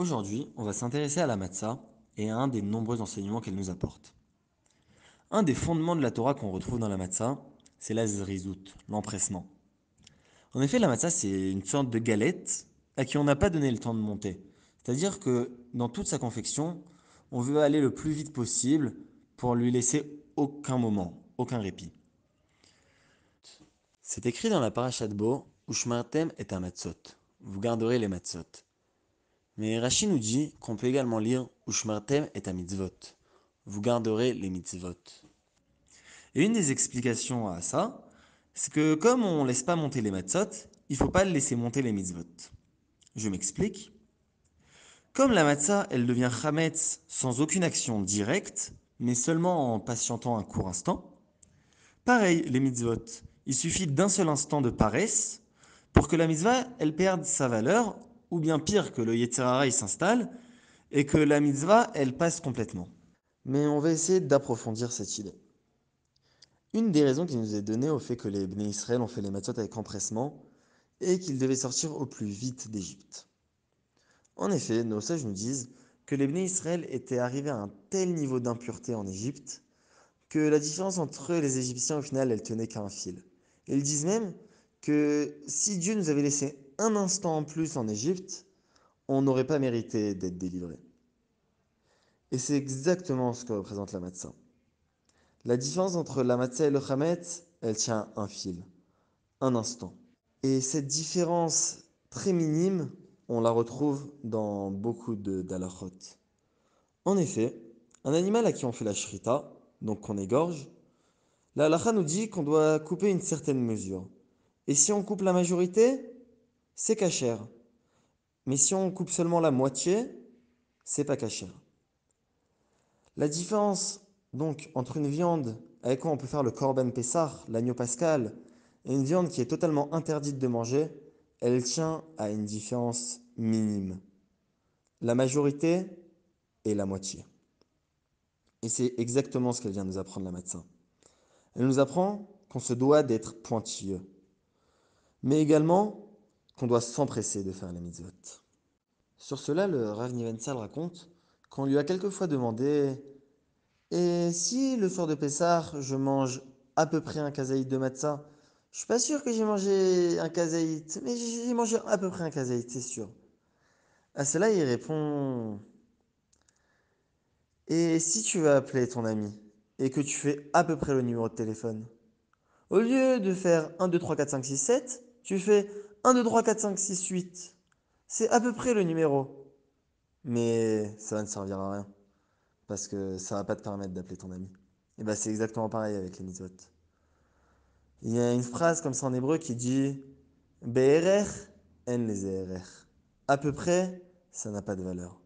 Aujourd'hui, on va s'intéresser à la matzah et à un des nombreux enseignements qu'elle nous apporte. Un des fondements de la Torah qu'on retrouve dans la matzah, c'est la zrizout, l'empressement. En effet, la matzah, c'est une sorte de galette à qui on n'a pas donné le temps de monter. C'est-à-dire que dans toute sa confection, on veut aller le plus vite possible pour lui laisser aucun moment, aucun répit. C'est écrit dans la parashat Bo, Ushmartem et matzot. Vous garderez les matzot. Mais Rashi nous dit qu'on peut également lire Ushmartem et mitzvot. Vous garderez les mitzvot. Et une des explications à ça, c'est que comme on ne laisse pas monter les matzot, il ne faut pas laisser monter les mitzvot. Je m'explique. Comme la matzah, elle devient chametz sans aucune action directe, mais seulement en patientant un court instant, pareil, les mitzvot. Il suffit d'un seul instant de paresse pour que la mitzvah, elle perde sa valeur, ou bien pire, que le Yetzer Hara il s'installe, et que la mitzvah, elle passe complètement. Mais on va essayer d'approfondir cette idée. Une des raisons qui nous est donnée au fait que les Bnei Israël ont fait les matzot avec empressement est qu'ils devaient sortir au plus vite d'Égypte. En effet, nos sages nous disent que les Bnei Israël étaient arrivés à un tel niveau d'impureté en Égypte que la différence entre eux et les Égyptiens, au final, elle tenait qu'à un fil. Et ils disent même que si Dieu nous avait laissé un instant en plus en Égypte, on n'aurait pas mérité d'être délivré. Et c'est exactement ce que représente la matzah. La différence entre la matzah et le chametz, elle tient un fil, un instant. Et cette différence très minime, on la retrouve dans beaucoup d'halachot. En effet, un animal à qui on fait la shrita, donc qu'on égorge, la halacha nous dit qu'on doit couper une certaine mesure. Et si on coupe la majorité, c'est cachère. Mais si on coupe seulement la moitié, c'est pas cachère. La différence donc entre une viande avec quoi on peut faire le korban pessah, l'agneau pascal, et une viande qui est totalement interdite de manger, elle tient à une différence minime. La majorité et la moitié. Et c'est exactement ce qu'elle vient nous apprendre la matzah. Elle nous apprend qu'on se doit d'être pointilleux, mais également qu'on doit s'empresser de faire les mitzvot. Sur cela, le Rav Nivensal raconte qu'on lui a quelquefois demandé et si le soir de Pessah, je mange à peu près un kazaït de matzah, je suis pas sûr que j'ai mangé un kazaït, mais j'ai mangé à peu près un kazaït, c'est sûr. À cela, il répond et si tu vas appeler ton ami et que tu fais à peu près le numéro de téléphone, au lieu de faire 1, 2, 3, 4, 5, 6, 7, tu fais 1, 2, 3, 4, 5, 6, 8. C'est à peu près le numéro. Mais ça va ne servir à rien. Parce que ça va pas te permettre d'appeler ton ami. Et bah c'est exactement pareil avec les mitzvot. Il y a une phrase comme ça en hébreu qui dit Be'erer en les erer. À peu près, ça n'a pas de valeur.